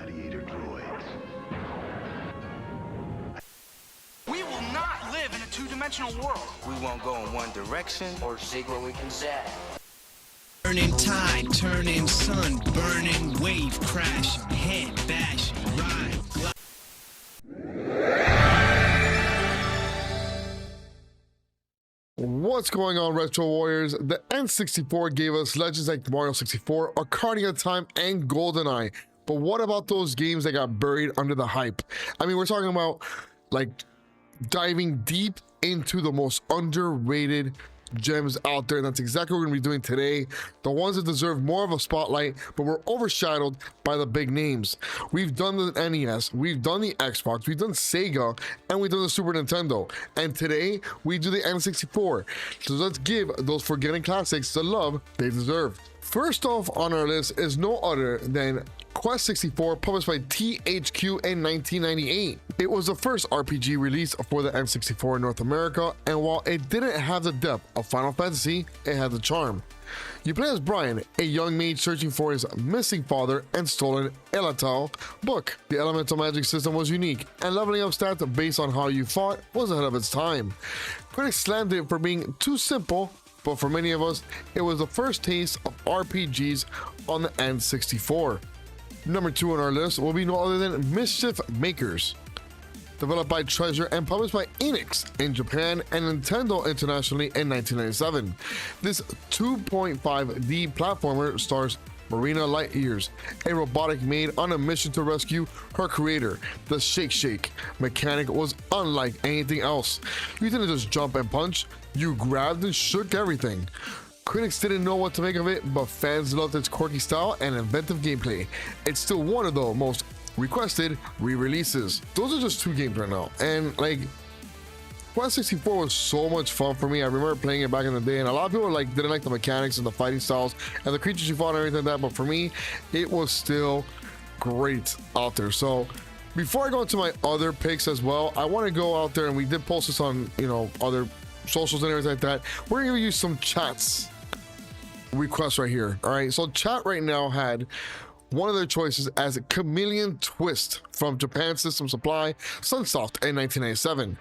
gladiator droids. We will not live in a two-dimensional world. We won't go in one direction or seek where we can zag. Burning tide, turning sun, burning wave, crash, head, bash, ride. What's going on, Retro Warriors? The N64 gave us legends like Mario 64, Ocarina of Time, and GoldenEye. But what about those games that got buried under the hype? I mean, we're talking about like diving deep into the most underrated gems out there, and that's exactly what we're gonna be doing today. The ones that deserve more of a spotlight but were overshadowed by the big names. We've done the NES, we've done the Xbox, we've done Sega, and we've done the Super Nintendo, and today we do the N64. So let's give those forgotten classics the love they deserve. First off on our list is no other than Quest 64, published by THQ in 1998. It was the first RPG release for the N64 in North America, and while it didn't have the depth of Final Fantasy, it had the charm. You play as Brian, a young mage searching for his missing father and stolen Elatau book. The elemental magic system was unique, and leveling up stats based on how you fought was ahead of its time. Critics slammed it for being too simple, but for many of us, it was the first taste of RPGs on the N64. Number 2 on our list will be no other than Mischief Makers. Developed by Treasure and published by Enix in Japan and Nintendo internationally in 1997. This 2.5D platformer stars Marina Lightyears, a robotic maid on a mission to rescue her creator. The Shake Shake mechanic was unlike anything else. You didn't just jump and punch, you grabbed and shook everything. Critics didn't know what to make of it, but fans loved its quirky style and inventive gameplay. It's still one of the most requested re-releases. Those are just 2 games right now, and like Quest 64 was so much fun for me. I remember playing it back in the day, and a lot of people like didn't like the mechanics and the fighting styles and the creatures you fought and everything like that, but for me it was still great out there. So before I go into my other picks as well, I want to go out there, and we did post this on, you know, other socials and everything like that. We're gonna use some chats requests right here. All right, so chat right now had one of their choices as a Chameleon Twist from Japan System Supply, Sunsoft in 1997.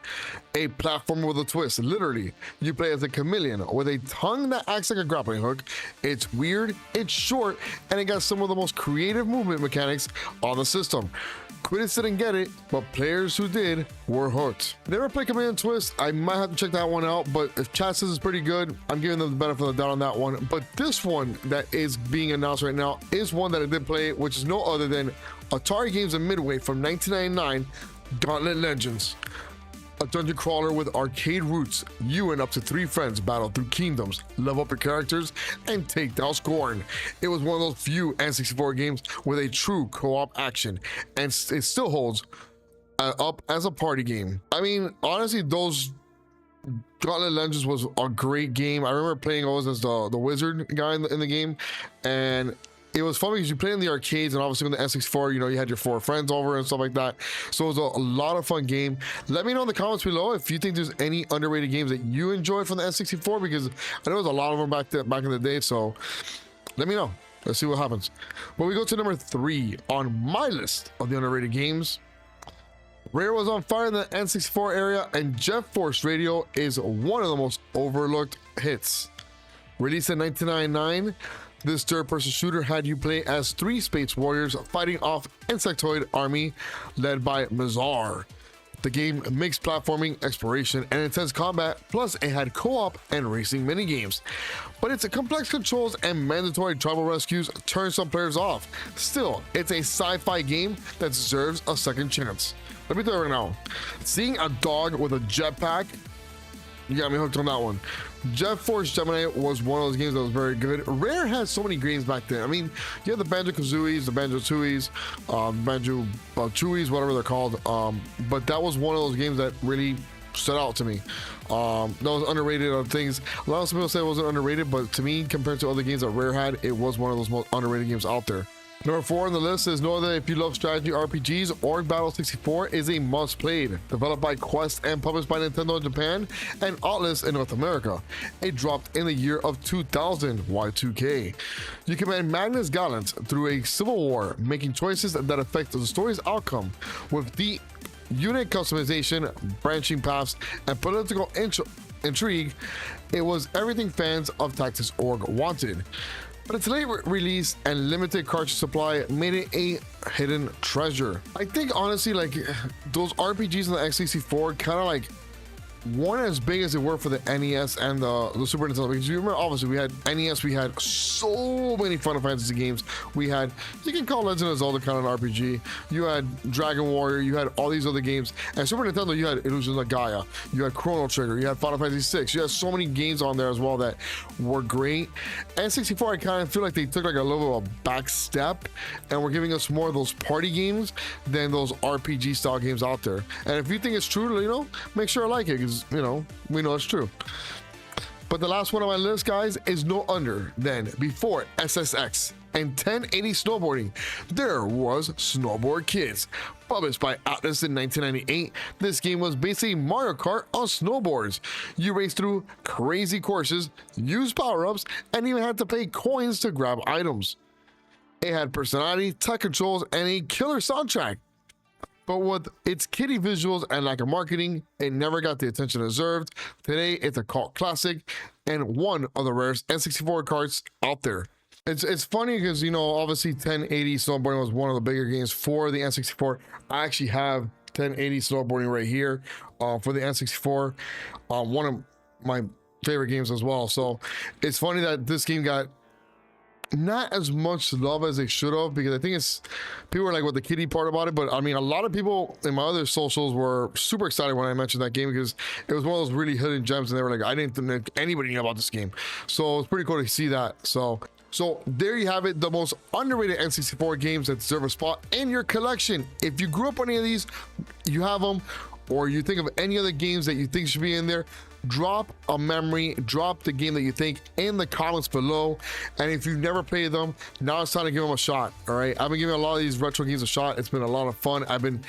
A platformer with a twist. Literally, you play as a chameleon with a tongue that acts like a grappling hook. It's weird, it's short, and it got some of the most creative movement mechanics on the system. Critics didn't get it, but players who did were hooked. Never played Chameleon Twist. I might have to check that one out, but if chat says it's pretty good, I'm giving them the benefit of the doubt on that one. But this one that is being announced right now is one that I did play, which is no other than Atari Games and Midway from 1999, Gauntlet Legends. A dungeon crawler with arcade roots. You and up to 3 friends battle through kingdoms, level up your characters, and take down Scorn. It was one of those few N64 games with a true co-op action, and it still holds up as a party game. I mean, honestly, those Gauntlet Legends was a great game. I remember playing always as the wizard guy in the game, and it was fun because you played in the arcades, and obviously with the N64, you know, you had your 4 friends over and stuff like that. So it was a lot of fun game. Let me know in the comments below if you think there's any underrated games that you enjoyed from the N64, because I know there's a lot of them back in the day. So let me know. Let's see what happens. But we go to number 3 on my list of the underrated games. Rare was on fire in the N64 area, and Jet Force Radio is one of the most overlooked hits. Released in 1999, this third-person shooter had you play as 3 space warriors fighting off insectoid army led by Mazar. The game mixed platforming, exploration, and intense combat, plus it had co-op and racing minigames. But its complex controls and mandatory tribal rescues turned some players off. Still, it's a sci-fi game that deserves a second chance. Let me tell you right now, seeing a dog with a jetpack, you got me hooked on that one. Jet Force Gemini was one of those games that was very good. Rare had so many games back then. I mean, you had the Banjo-Kazooies, the Banjo-Tooies, Banjo-Chewies, whatever they're called. But that was one of those games that really stood out to me. That was underrated on things. A lot of people say it wasn't underrated, but to me, compared to other games that Rare had, it was one of those most underrated games out there. Number 4 on the list is know that if you love strategy RPGs, Org Battle 64 is a must-play. Developed by Quest and published by Nintendo in Japan and Atlas in North America. It dropped in the year of 2000, Y2K. You command Magnus Gallant through a civil war, making choices that affect the story's outcome. With deep unit customization, branching paths, and political intrigue, it was everything fans of Tactics Org wanted. But its late release and limited cartridge supply made it a hidden treasure. I think honestly, like, those RPGs in the X64 kind of like weren't as big as they were for the NES and the Super Nintendo, because you remember, obviously, we had NES, we had so many Final Fantasy games. We had, you can call Legend of Zelda kind of an RPG. You had Dragon Warrior, you had all these other games. And Super Nintendo, you had Illusions of Gaia, you had Chrono Trigger, you had Final Fantasy VI. You had so many games on there as well that were great. N64, I kind of feel like they took like a little bit of a back step and were giving us more of those party games than those RPG style games out there. And if you think it's true, you know, make sure I like it, because, you know, we know it's true. But the last one on my list, guys, is no other than before SSX and 1080 snowboarding, there was Snowboard Kids. Published by Atlas in 1998, this game was basically Mario Kart on snowboards. You raced through crazy courses, used power-ups, and even had to pay coins to grab items. It had personality, tight controls, and a killer soundtrack. But with its kiddie visuals and lack of marketing, it never got the attention it deserved. Today, it's a cult classic and one of the rarest N64 carts out there. It's funny because, you know, obviously 1080 snowboarding was one of the bigger games for the N64. I actually have 1080 snowboarding right here for the N64. One of my favorite games as well. So it's funny that this game got not as much love as they should have, because I think it's people were like with the kiddie part about it, but I mean a lot of people in my other socials were super excited when I mentioned that game, because it was one of those really hidden gems and they were like, I didn't think anybody knew about this game. So it's pretty cool to see that. So there you have it, the most underrated N64 games that deserve a spot in your collection. If you grew up on any of these, you have them, or you think of any other games that you think should be in there, drop a memory, drop the game that you think in the comments below. And if you've never played them, now it's time to give them a shot. All right, I've been giving a lot of these retro games a shot. It's been a lot of fun. I've been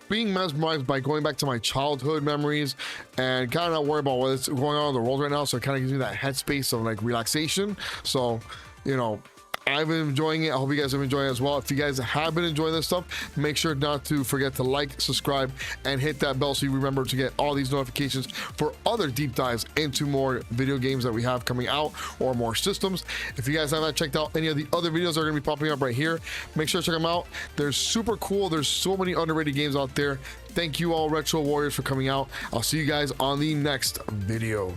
being mesmerized by going back to my childhood memories and kind of not worry about what's going on in the world right now. So it kind of gives me that headspace of like relaxation. So, you know, I've been enjoying it. I hope you guys have been enjoying it as well. If you guys have been enjoying this stuff, make sure not to forget to like, subscribe, and hit that bell so you remember to get all these notifications for other deep dives into more video games that we have coming out, or more systems. If you guys have not checked out any of the other videos that are going to be popping up right here, make sure to check them out. They're super cool. There's so many underrated games out there. Thank you all, Retro Warriors, for coming out. I'll see you guys on the next video.